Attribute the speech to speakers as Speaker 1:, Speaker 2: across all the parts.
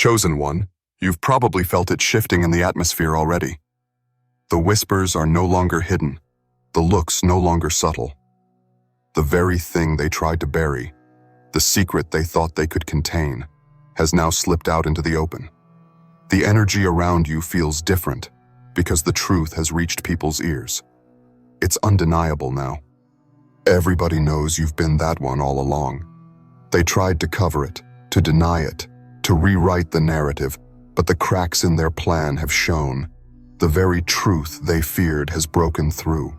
Speaker 1: Chosen One, you've probably felt it shifting in the atmosphere already. The whispers are no longer hidden, the looks no longer subtle. The very thing they tried to bury, the secret they thought they could contain, has now slipped out into the open. The energy around you feels different because the truth has reached people's ears. It's undeniable now. Everybody knows you've been that one all along. They tried to cover it, to deny it, to rewrite the narrative, but the cracks in their plan have shown. The very truth they feared has broken through,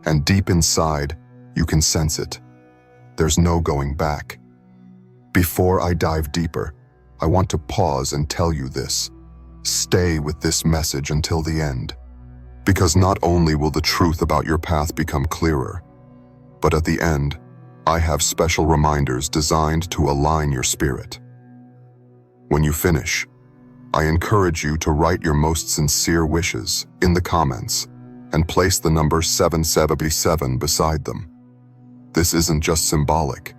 Speaker 1: and deep inside, you can sense it. There's no going back. Before I dive deeper, I want to pause and tell you this. Stay with this message until the end, because not only will the truth about your path become clearer, but at the end, I have special reminders designed to align your spirit. When you finish, I encourage you to write your most sincere wishes in the comments and place the number 777 beside them. This isn't just symbolic.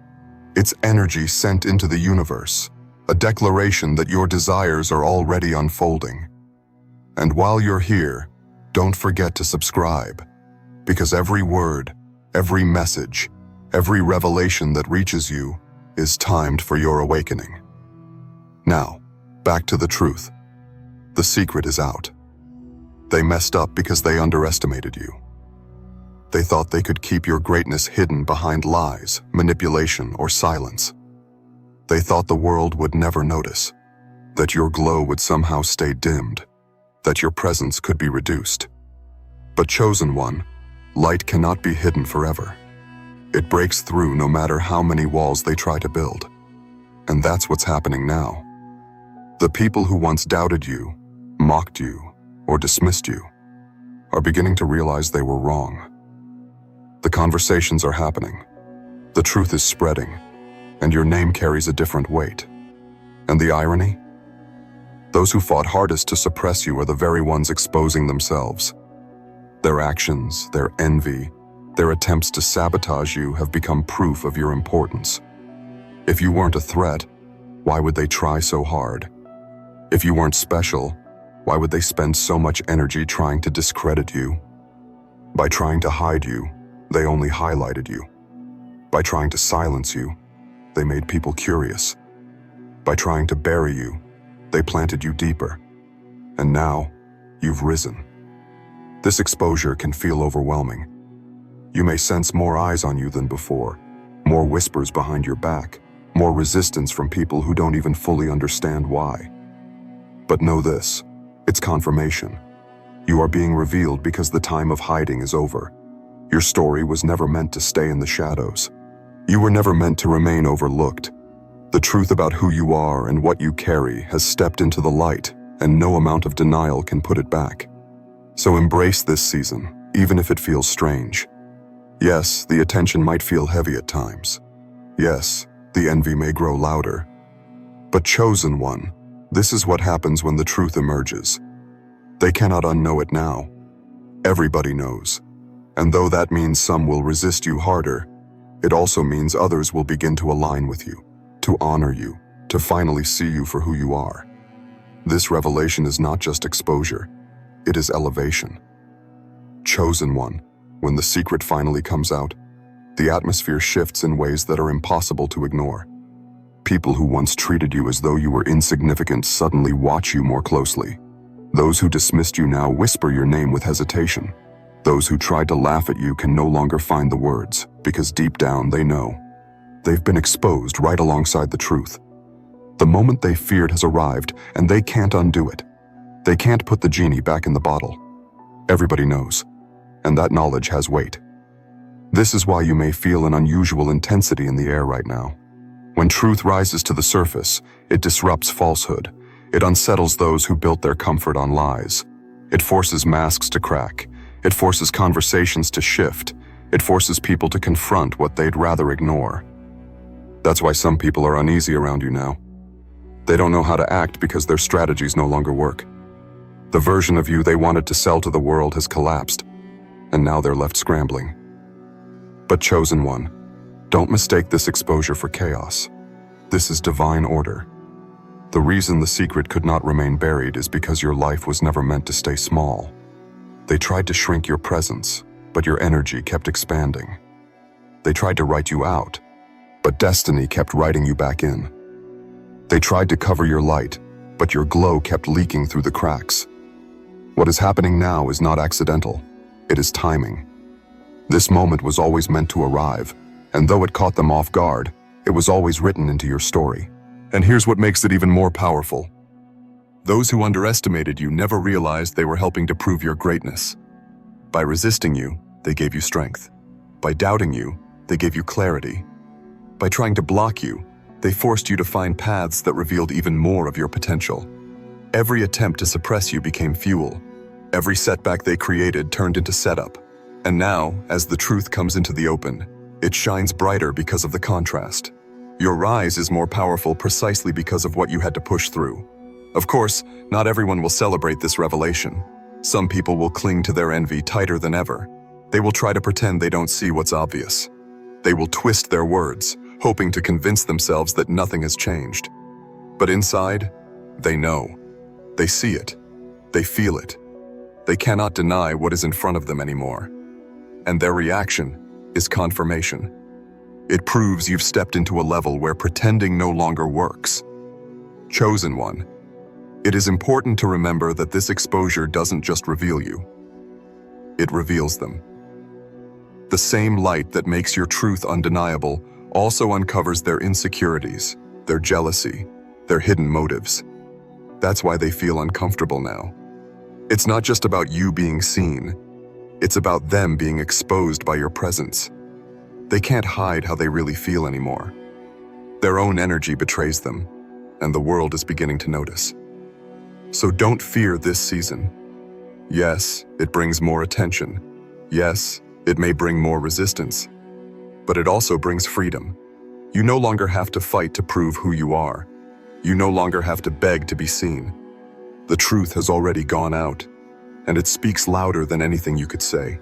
Speaker 1: It's energy sent into the universe, a declaration that your desires are already unfolding. And while you're here, don't forget to subscribe, because every word, every message, every revelation that reaches you is timed for your awakening. Now, back to the truth. The secret is out. They messed up because they underestimated you. They thought they could keep your greatness hidden behind lies, manipulation, or silence. They thought the world would never notice, that your glow would somehow stay dimmed, that your presence could be reduced. But Chosen One, light cannot be hidden forever. It breaks through no matter how many walls they try to build. And that's what's happening now. The people who once doubted you, mocked you, or dismissed you are beginning to realize they were wrong. The conversations are happening. The truth is spreading, and your name carries a different weight. And the irony? Those who fought hardest to suppress you are the very ones exposing themselves. Their actions, their envy, their attempts to sabotage you have become proof of your importance. If you weren't a threat, why would they try so hard? If you weren't special, why would they spend so much energy trying to discredit you? By trying to hide you, they only highlighted you. By trying to silence you, they made people curious. By trying to bury you, they planted you deeper. And now, you've risen. This exposure can feel overwhelming. You may sense more eyes on you than before, more whispers behind your back, more resistance from people who don't even fully understand why. But know this, it's confirmation. You are being revealed because the time of hiding is over. Your story was never meant to stay in the shadows. You were never meant to remain overlooked. The truth about who you are and what you carry has stepped into the light, and no amount of denial can put it back. So embrace this season, even if it feels strange. Yes, the attention might feel heavy at times. Yes, the envy may grow louder. But Chosen One, this is what happens when the truth emerges. They cannot unknow it now. Everybody knows. And though that means some will resist you harder, it also means others will begin to align with you, to honor you, to finally see you for who you are. This revelation is not just exposure, it is elevation. Chosen One, when the secret finally comes out, the atmosphere shifts in ways that are impossible to ignore. People who once treated you as though you were insignificant suddenly watch you more closely. Those who dismissed you now whisper your name with hesitation. Those who tried to laugh at you can no longer find the words, because deep down they know. They've been exposed right alongside the truth. The moment they feared has arrived, and they can't undo it. They can't put the genie back in the bottle. Everybody knows, and that knowledge has weight. This is why you may feel an unusual intensity in the air right now. When truth rises to the surface, it disrupts falsehood. It unsettles those who built their comfort on lies. It forces masks to crack. It forces conversations to shift. It forces people to confront what they'd rather ignore. That's why some people are uneasy around you now. They don't know how to act because their strategies no longer work. The version of you they wanted to sell to the world has collapsed, and now they're left scrambling. But Chosen One, don't mistake this exposure for chaos. This is divine order. The reason the secret could not remain buried is because your life was never meant to stay small. They tried to shrink your presence, but your energy kept expanding. They tried to write you out, but destiny kept writing you back in. They tried to cover your light, but your glow kept leaking through the cracks. What is happening now is not accidental. It is timing. This moment was always meant to arrive, and though it caught them off guard, it was always written into your story. And here's what makes it even more powerful. Those who underestimated you never realized they were helping to prove your greatness. By resisting you, they gave you strength. By doubting you, they gave you clarity. By trying to block you, they forced you to find paths that revealed even more of your potential. Every attempt to suppress you became fuel. Every setback they created turned into setup. And now, as the truth comes into the open, it shines brighter because of the contrast. Your rise is more powerful precisely because of what you had to push through. Of course, not everyone will celebrate this revelation. Some people will cling to their envy tighter than ever. They will try to pretend they don't see what's obvious. They will twist their words, hoping to convince themselves that nothing has changed. But inside, they know. They see it. They feel it. They cannot deny what is in front of them anymore. And their reaction is confirmation. It proves you've stepped into a level where pretending no longer works. Chosen one. It is important to remember that this exposure doesn't just reveal you. It reveals them. The same light that makes your truth undeniable also uncovers their insecurities, their jealousy, their hidden motives. That's why they feel uncomfortable now. It's not just about you being seen. It's about them being exposed by your presence. They can't hide how they really feel anymore. Their own energy betrays them, and the world is beginning to notice. So don't fear this season. Yes, it brings more attention. Yes, it may bring more resistance. But it also brings freedom. You no longer have to fight to prove who you are. You no longer have to beg to be seen. The truth has already gone out, and it speaks louder than anything you could say.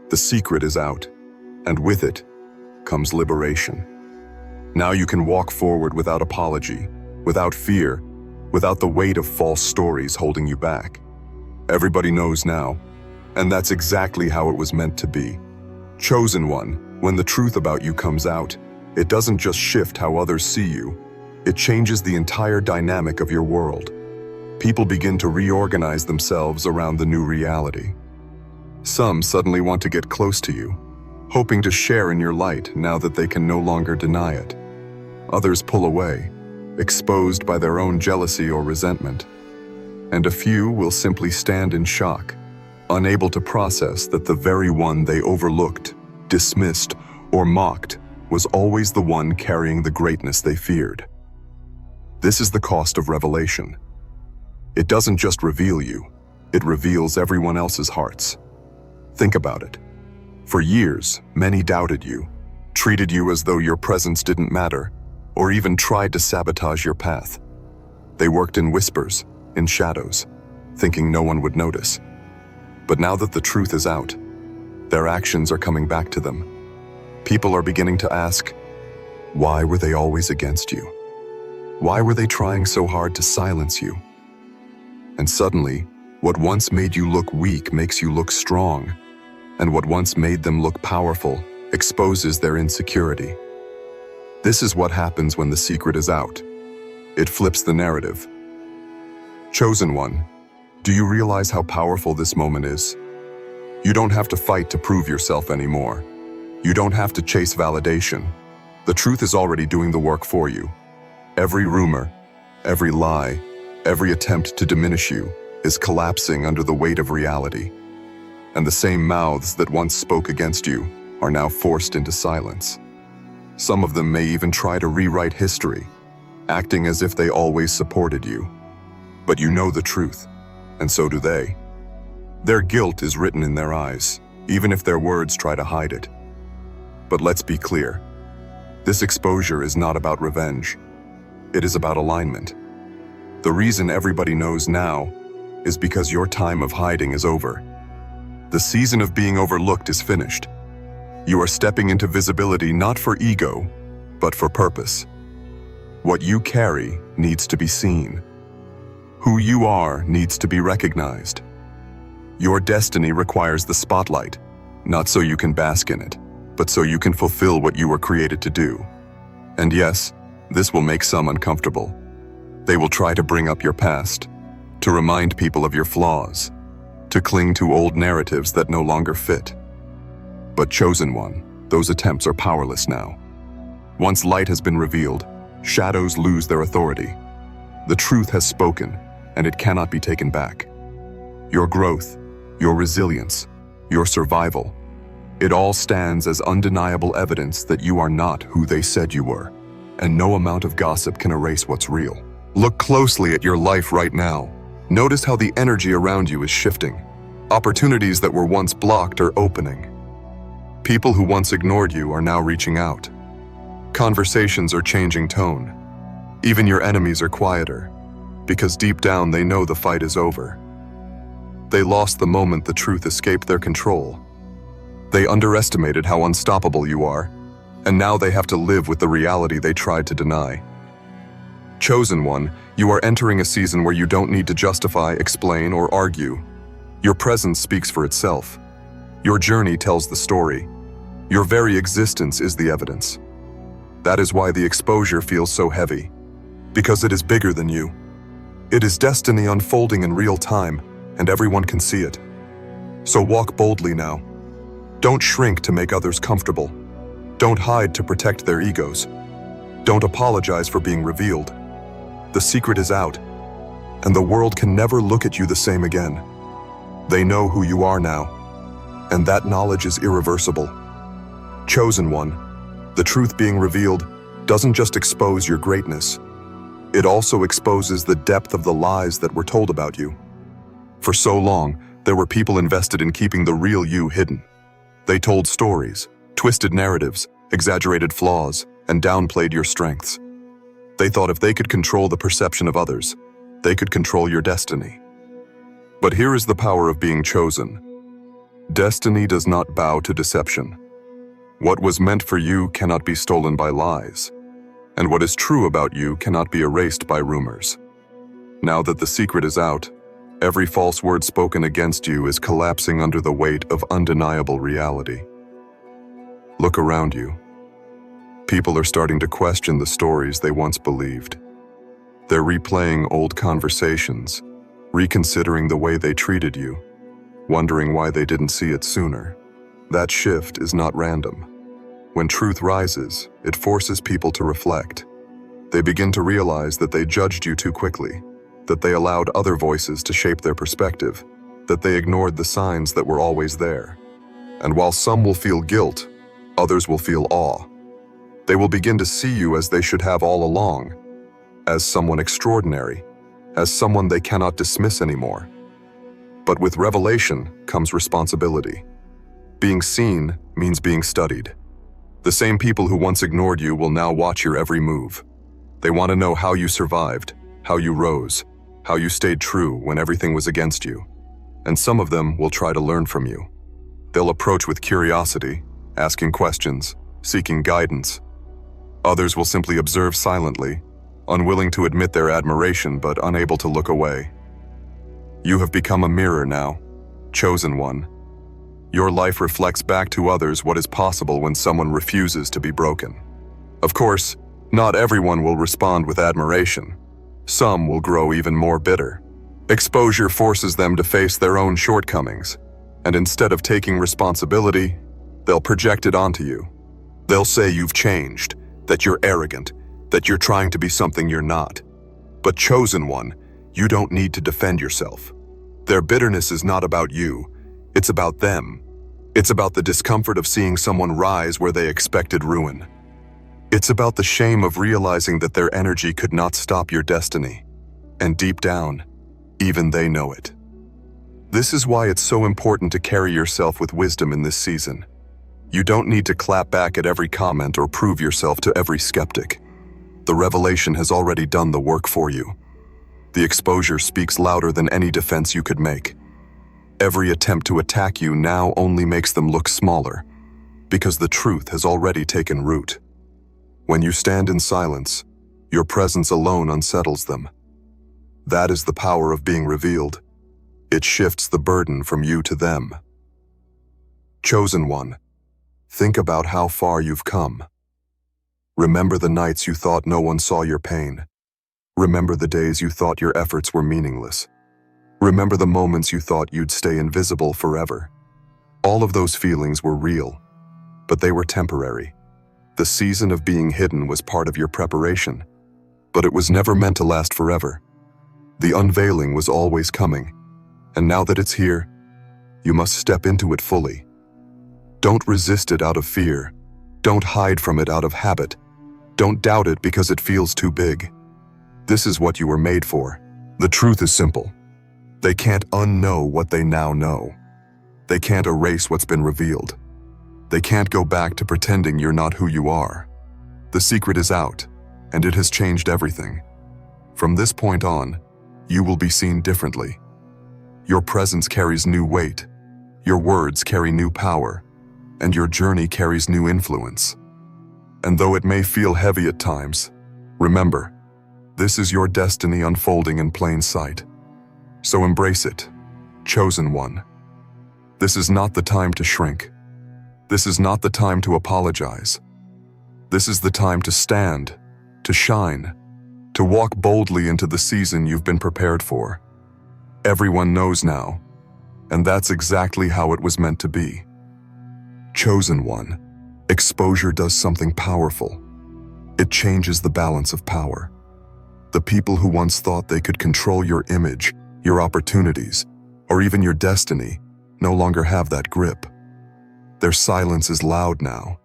Speaker 1: The secret is out, and with it comes liberation. Now you can walk forward without apology, without fear, without the weight of false stories holding you back. Everybody knows now, and that's exactly how it was meant to be. Chosen one, when the truth about you comes out, it doesn't just shift how others see you, it changes the entire dynamic of your world. People begin to reorganize themselves around the new reality. Some suddenly want to get close to you, hoping to share in your light now that they can no longer deny it. Others pull away, exposed by their own jealousy or resentment. And a few will simply stand in shock, unable to process that the very one they overlooked, dismissed, or mocked was always the one carrying the greatness they feared. This is the cost of revelation. It doesn't just reveal you, it reveals everyone else's hearts. Think about it. For years, many doubted you, treated you as though your presence didn't matter, or even tried to sabotage your path. They worked in whispers, in shadows, thinking no one would notice. But now that the truth is out, their actions are coming back to them. People are beginning to ask, why were they always against you? Why were they trying so hard to silence you? And suddenly, what once made you look weak makes you look strong, and what once made them look powerful exposes their insecurity. This is what happens when the secret is out. It flips the narrative. Chosen one, do you realize how powerful this moment is? You don't have to fight to prove yourself anymore. You don't have to chase validation. The truth is already doing the work for you. Every rumor, every lie, every attempt to diminish you is collapsing under the weight of reality. And the same mouths that once spoke against you are now forced into silence. Some of them may even try to rewrite history, acting as if they always supported you. But you know the truth, and so do they. Their guilt is written in their eyes, even if their words try to hide it. But let's be clear. This exposure is not about revenge. It is about alignment. The reason everybody knows now is because your time of hiding is over. The season of being overlooked is finished. You are stepping into visibility not for ego, but for purpose. What you carry needs to be seen. Who you are needs to be recognized. Your destiny requires the spotlight, not so you can bask in it, but so you can fulfill what you were created to do. And yes, this will make some uncomfortable. They will try to bring up your past, to remind people of your flaws, to cling to old narratives that no longer fit. But chosen one, those attempts are powerless now. Once light has been revealed, shadows lose their authority. The truth has spoken, and it cannot be taken back. Your growth, your resilience, your survival, it all stands as undeniable evidence that you are not who they said you were, and no amount of gossip can erase what's real. Look closely at your life right now. Notice how the energy around you is shifting. Opportunities that were once blocked are opening. People who once ignored you are now reaching out. Conversations are changing tone. Even your enemies are quieter, because deep down they know the fight is over. They lost the moment the truth escaped their control. They underestimated how unstoppable you are, and now they have to live with the reality they tried to deny. Chosen one, you are entering a season where you don't need to justify, explain, or argue. Your presence speaks for itself. Your journey tells the story. Your very existence is the evidence. That is why the exposure feels so heavy, because it is bigger than you. It is destiny unfolding in real time, and everyone can see it. So walk boldly now. Don't shrink to make others comfortable. Don't hide to protect their egos. Don't apologize for being revealed. The secret is out, and the world can never look at you the same again. They know who you are now, and that knowledge is irreversible. Chosen one, the truth being revealed doesn't just expose your greatness, it also exposes the depth of the lies that were told about you. For so long, there were people invested in keeping the real you hidden. They told stories, twisted narratives, exaggerated flaws, and downplayed your strengths. They thought if they could control the perception of others, they could control your destiny. But here is the power of being chosen. Destiny does not bow to deception. What was meant for you cannot be stolen by lies, and what is true about you cannot be erased by rumors. Now that the secret is out, every false word spoken against you is collapsing under the weight of undeniable reality. Look around you. People are starting to question the stories they once believed. They're replaying old conversations, reconsidering the way they treated you, wondering why they didn't see it sooner. That shift is not random. When truth rises, it forces people to reflect. They begin to realize that they judged you too quickly, that they allowed other voices to shape their perspective, that they ignored the signs that were always there. And while some will feel guilt, others will feel awe. They will begin to see you as they should have all along, as someone extraordinary, as someone they cannot dismiss anymore. But with revelation comes responsibility. Being seen means being studied. The same people who once ignored you will now watch your every move. They want to know how you survived, how you rose, how you stayed true when everything was against you. And some of them will try to learn from you. They'll approach with curiosity, asking questions, seeking guidance. Others will simply observe silently, unwilling to admit their admiration but unable to look away. You have become a mirror now, chosen one. Your life reflects back to others what is possible when someone refuses to be broken. Of course, not everyone will respond with admiration. Some will grow even more bitter. Exposure forces them to face their own shortcomings, and instead of taking responsibility, they'll project it onto you. They'll say you've changed, that you're arrogant, that you're trying to be something you're not. But chosen one, you don't need to defend yourself. Their bitterness is not about you, it's about them. It's about the discomfort of seeing someone rise where they expected ruin. It's about the shame of realizing that their energy could not stop your destiny. And deep down, even they know it. This is why it's so important to carry yourself with wisdom in this season. You don't need to clap back at every comment or prove yourself to every skeptic. The revelation has already done the work for you. The exposure speaks louder than any defense you could make. Every attempt to attack you now only makes them look smaller, because the truth has already taken root. When you stand in silence, Your presence alone unsettles them. That is the power of being revealed. It shifts the burden from you to them. Chosen one, think about how far you've come. Remember the nights you thought no one saw your pain. Remember the days you thought your efforts were meaningless. Remember the moments you thought you'd stay invisible forever. All of those feelings were real, but they were temporary. The season of being hidden was part of your preparation, but it was never meant to last forever. The unveiling was always coming, and now that it's here, you must step into it fully. Don't resist it out of fear. Don't hide from it out of habit. Don't doubt it because it feels too big. This is what you were made for. The truth is simple. They can't unknow what they now know. They can't erase what's been revealed. They can't go back to pretending you're not who you are. The secret is out, and it has changed everything. From this point on, you will be seen differently. Your presence carries new weight, your words carry new power, and your journey carries new influence. And though it may feel heavy at times, remember, this is your destiny unfolding in plain sight. So embrace it, chosen one. This is not the time to shrink. This is not the time to apologize. This is the time to stand, to shine, to walk boldly into the season you've been prepared for. Everyone knows now, and that's exactly how it was meant to be. Chosen one, exposure does something powerful. It changes the balance of power. The people who once thought they could control your image, your opportunities, or even your destiny, no longer have that grip. Their silence is loud now,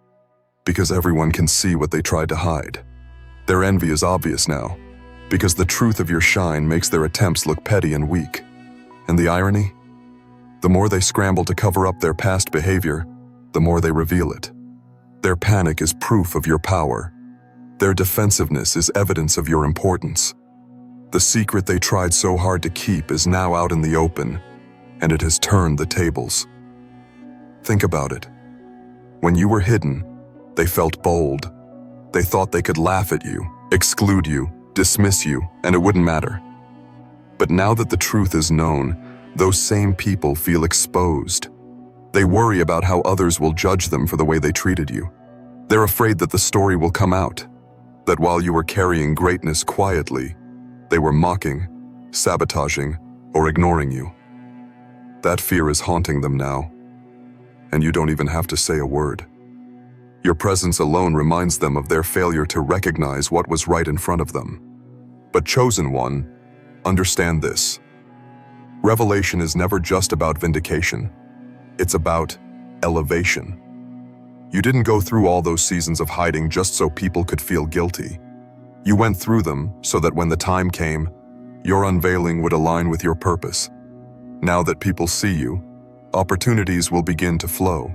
Speaker 1: because everyone can see what they tried to hide. Their envy is obvious now, because the truth of your shine makes their attempts look petty and weak. And the irony? The more they scramble to cover up their past behavior, the more they reveal it. Their panic is proof of your power. Their defensiveness is evidence of your importance. The secret they tried so hard to keep is now out in the open, and it has turned the tables. Think about it. When you were hidden, they felt bold. They thought they could laugh at you, exclude you, dismiss you, and it wouldn't matter. But now that the truth is known, those same people feel exposed. They worry about how others will judge them for the way they treated you. They're afraid that the story will come out, that while you were carrying greatness quietly, they were mocking, sabotaging, or ignoring you. That fear is haunting them now, and you don't even have to say a word. Your presence alone reminds them of their failure to recognize what was right in front of them. But chosen one, understand this. Revelation is never just about vindication. It's about elevation. You didn't go through all those seasons of hiding just so people could feel guilty. You went through them so that when the time came, your unveiling would align with your purpose. Now that people see you, opportunities will begin to flow.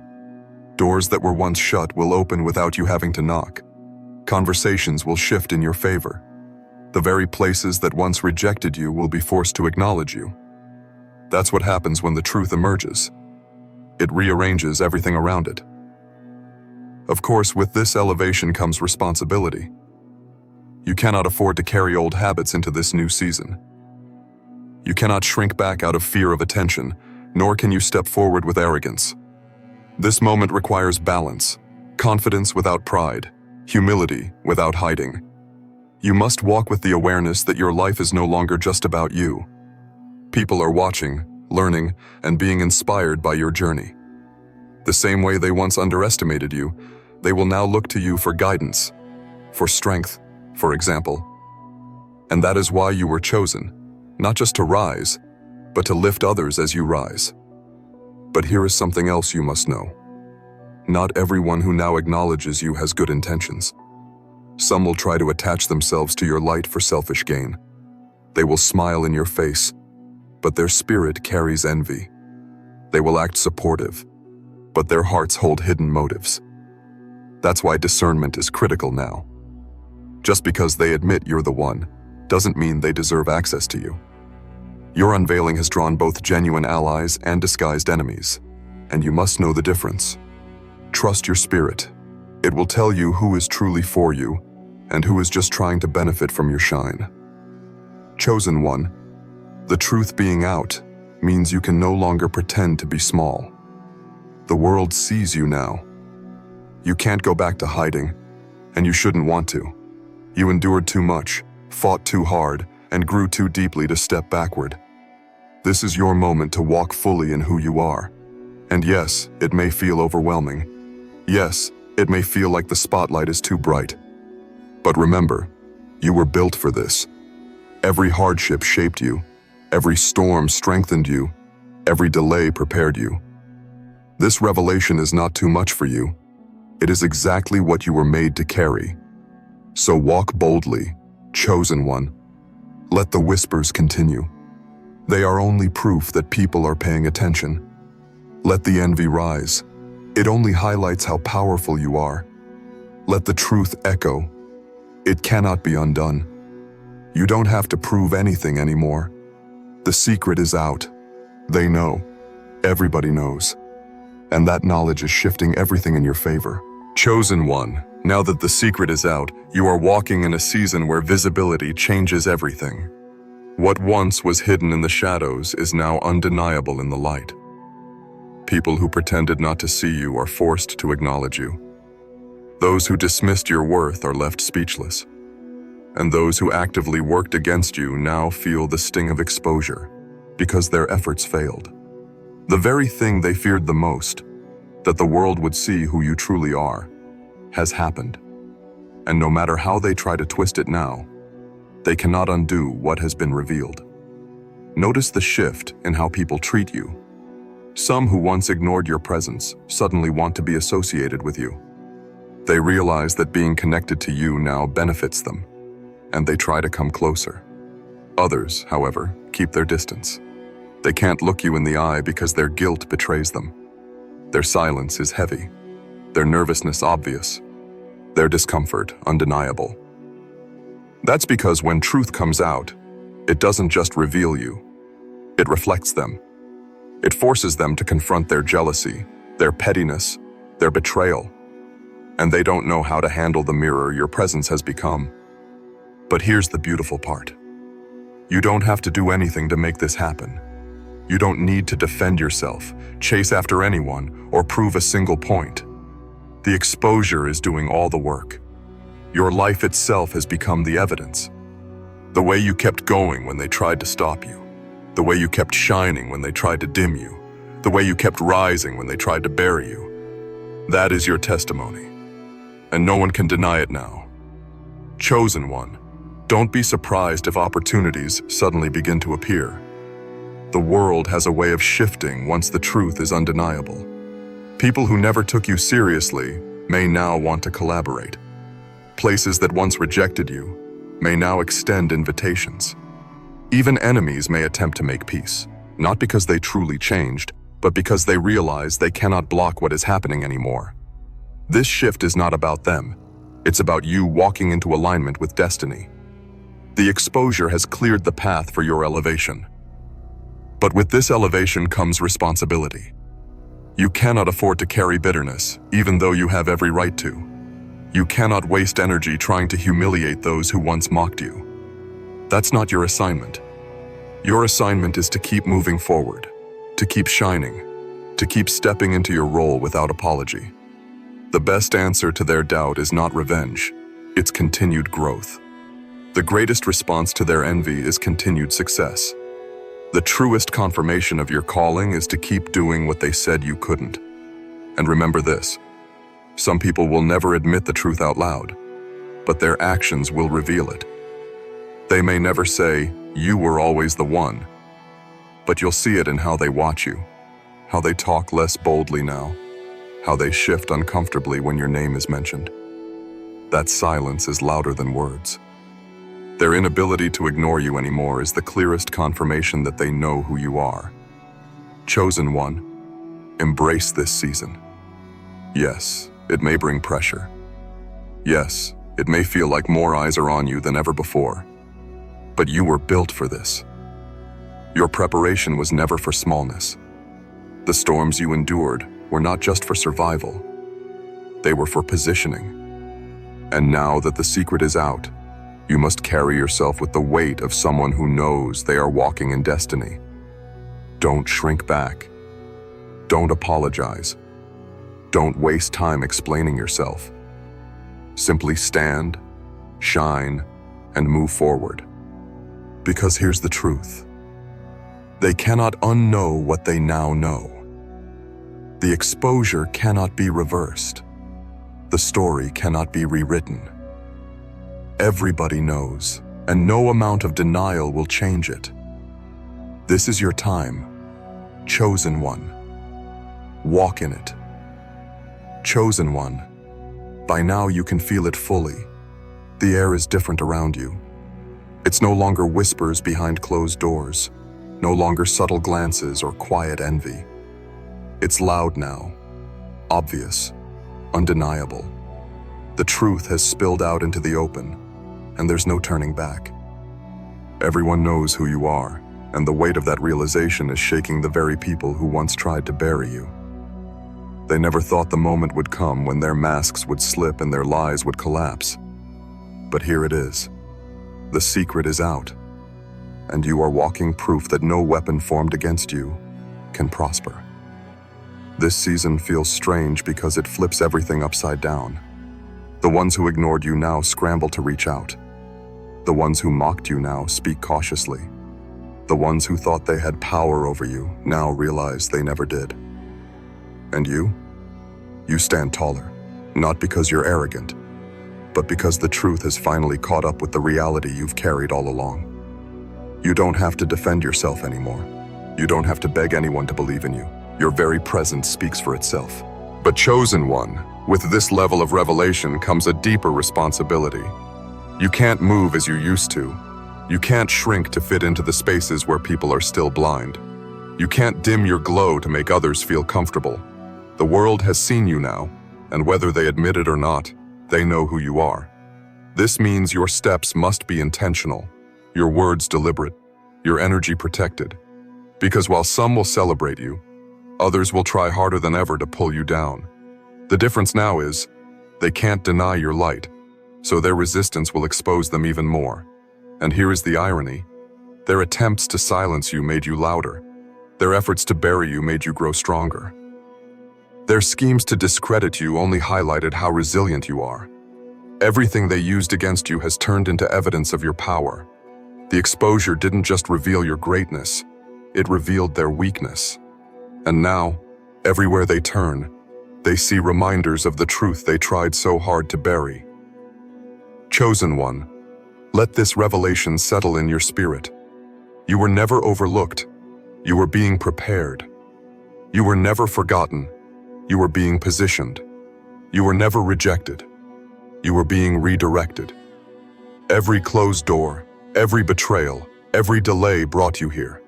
Speaker 1: Doors that were once shut will open without you having to knock. Conversations will shift in your favor. The very places that once rejected you will be forced to acknowledge you. That's what happens when the truth emerges. It rearranges everything around it. Of course, with this elevation comes responsibility. You cannot afford to carry old habits into this new season. You cannot shrink back out of fear of attention, nor can you step forward with arrogance. This moment requires balance, confidence without pride, humility without hiding. You must walk with the awareness that your life is no longer just about you. People are watching, learning, and being inspired by your journey. The same way they once underestimated you, they will now look to you for guidance, for strength, for example. And that is why you were chosen, not just to rise, but to lift others as you rise. But here is something else you must know. Not everyone who now acknowledges you has good intentions. Some will try to attach themselves to your light for selfish gain. They will smile in your face, but their spirit carries envy. They will act supportive, but their hearts hold hidden motives. That's why discernment is critical now. Just because they admit you're the one, doesn't mean they deserve access to you. Your unveiling has drawn both genuine allies and disguised enemies, and you must know the difference. Trust your spirit. It will tell you who is truly for you and who is just trying to benefit from your shine. Chosen one, the truth being out means you can no longer pretend to be small. The world sees you now. You can't go back to hiding, and you shouldn't want to. You endured too much, fought too hard, and grew too deeply to step backward. This is your moment to walk fully in who you are. And yes, it may feel overwhelming. Yes, it may feel like the spotlight is too bright. But remember, you were built for this. Every hardship shaped you. Every storm strengthened you. Every delay prepared you. This revelation is not too much for you. It is exactly what you were made to carry. So walk boldly, chosen one. Let the whispers continue. They are only proof that people are paying attention. Let the envy rise. It only highlights how powerful you are. Let the truth echo. It cannot be undone. You don't have to prove anything anymore. The secret is out. They know. Everybody knows. And that knowledge is shifting everything in your favor. Chosen one, now that the secret is out, you are walking in a season where visibility changes everything. What once was hidden in the shadows is now undeniable in the light. People who pretended not to see you are forced to acknowledge you. Those who dismissed your worth are left speechless. And those who actively worked against you now feel the sting of exposure because their efforts failed. The very thing they feared the most, that the world would see who you truly are, has happened. And no matter how they try to twist it now, they cannot undo what has been revealed. Notice the shift in how people treat you. Some who once ignored your presence suddenly want to be associated with you. They realize that being connected to you now benefits them, and they try to come closer. Others, however, keep their distance. They can't look you in the eye because their guilt betrays them. Their silence is heavy, their nervousness obvious, their discomfort undeniable. That's because when truth comes out, it doesn't just reveal you, it reflects them. It forces them to confront their jealousy, their pettiness, their betrayal, and they don't know how to handle the mirror your presence has become. But here's the beautiful part. You don't have to do anything to make this happen. You don't need to defend yourself, chase after anyone, or prove a single point. The exposure is doing all the work. Your life itself has become the evidence. The way you kept going when they tried to stop you. The way you kept shining when they tried to dim you. The way you kept rising when they tried to bury you. That is your testimony. And no one can deny it now. Chosen one, don't be surprised if opportunities suddenly begin to appear. The world has a way of shifting once the truth is undeniable. People who never took you seriously may now want to collaborate. Places that once rejected you may now extend invitations. Even enemies may attempt to make peace, not because they truly changed, but because they realize they cannot block what is happening anymore. This shift is not about them. It's about you walking into alignment with destiny. The exposure has cleared the path for your elevation. But with this elevation comes responsibility. You cannot afford to carry bitterness, even though you have every right to. You cannot waste energy trying to humiliate those who once mocked you. That's not your assignment. Your assignment is to keep moving forward, to keep shining, to keep stepping into your role without apology. The best answer to their doubt is not revenge, it's continued growth. The greatest response to their envy is continued success. The truest confirmation of your calling is to keep doing what they said you couldn't. And remember this, some people will never admit the truth out loud, but their actions will reveal it. They may never say, "You were always the one," but you'll see it in how they watch you, how they talk less boldly now, how they shift uncomfortably when your name is mentioned. That silence is louder than words. Their inability to ignore you anymore is the clearest confirmation that they know who you are. Chosen one, embrace this season. Yes, it may bring pressure. Yes, it may feel like more eyes are on you than ever before. But you were built for this. Your preparation was never for smallness. The storms you endured were not just for survival. They were for positioning. And now that the secret is out, you must carry yourself with the weight of someone who knows they are walking in destiny. Don't shrink back. Don't apologize. Don't waste time explaining yourself. Simply stand, shine, and move forward. Because here's the truth. They cannot unknow what they now know. The exposure cannot be reversed. The story cannot be rewritten. Everybody knows, and no amount of denial will change it. This is your time, chosen one. Walk in it. Chosen one. By now you can feel it fully. The air is different around you. It's no longer whispers behind closed doors, no longer subtle glances or quiet envy. It's loud now, obvious, undeniable. The truth has spilled out into the open, and there's no turning back. Everyone knows who you are, and the weight of that realization is shaking the very people who once tried to bury you. They never thought the moment would come when their masks would slip and their lies would collapse. But here it is. The secret is out, and you are walking proof that no weapon formed against you can prosper. This season feels strange because it flips everything upside down. The ones who ignored you now scramble to reach out. The ones who mocked you now speak cautiously. The ones who thought they had power over you now realize they never did. And you? You stand taller, not because you're arrogant, but because the truth has finally caught up with the reality you've carried all along. You don't have to defend yourself anymore. You don't have to beg anyone to believe in you. Your very presence speaks for itself. But chosen one, with this level of revelation comes a deeper responsibility. You can't move as you used to. You can't shrink to fit into the spaces where people are still blind. You can't dim your glow to make others feel comfortable. The world has seen you now, and whether they admit it or not, they know who you are. This means your steps must be intentional, your words deliberate, your energy protected. Because while some will celebrate you, others will try harder than ever to pull you down. The difference now is, they can't deny your light, so their resistance will expose them even more. And here is the irony. Their attempts to silence you made you louder. Their efforts to bury you made you grow stronger. Their schemes to discredit you only highlighted how resilient you are. Everything they used against you has turned into evidence of your power. The exposure didn't just reveal your greatness, it revealed their weakness. And now, everywhere they turn, they see reminders of the truth they tried so hard to bury. Chosen one, let this revelation settle in your spirit. You were never overlooked. You were being prepared. You were never forgotten. You were being positioned. You were never rejected. You were being redirected. Every closed door, every betrayal, every delay brought you here,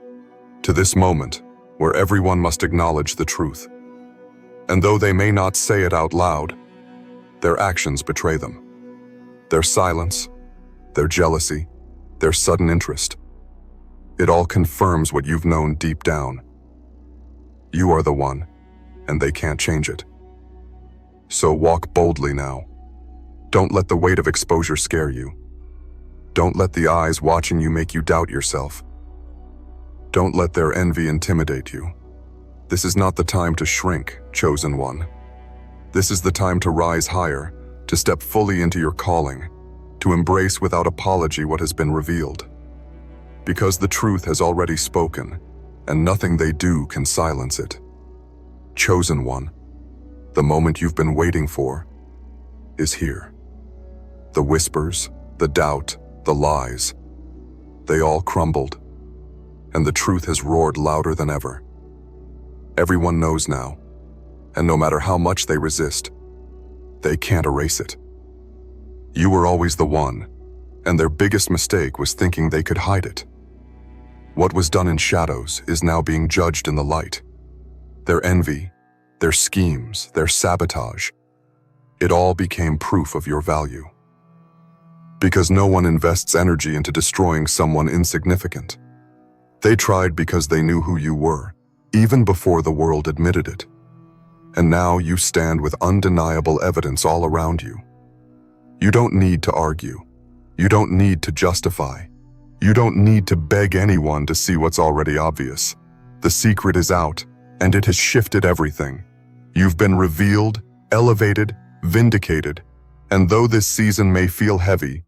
Speaker 1: to this moment where everyone must acknowledge the truth. And though they may not say it out loud, their actions betray them. Their silence, their jealousy, their sudden interest. It all confirms what you've known deep down. You are the one, and they can't change it. So walk boldly now. Don't let the weight of exposure scare you. Don't let the eyes watching you make you doubt yourself. Don't let their envy intimidate you. This is not the time to shrink, chosen one. This is the time to rise higher, to step fully into your calling, to embrace without apology what has been revealed. Because the truth has already spoken, and nothing they do can silence it. Chosen one, the moment you've been waiting for is here. The whispers, the doubt, the lies, they all crumbled, and the truth has roared louder than ever. Everyone knows now, and no matter how much they resist, they can't erase it. You were always the one, and their biggest mistake was thinking they could hide it. What was done in shadows is now being judged in the light. Their envy, their schemes, their sabotage, it all became proof of your value. Because no one invests energy into destroying someone insignificant. They tried because they knew who you were, even before the world admitted it. And now you stand with undeniable evidence all around you. You don't need to argue. You don't need to justify. You don't need to beg anyone to see what's already obvious. The secret is out, and it has shifted everything. You've been revealed, elevated, vindicated, and though this season may feel heavy,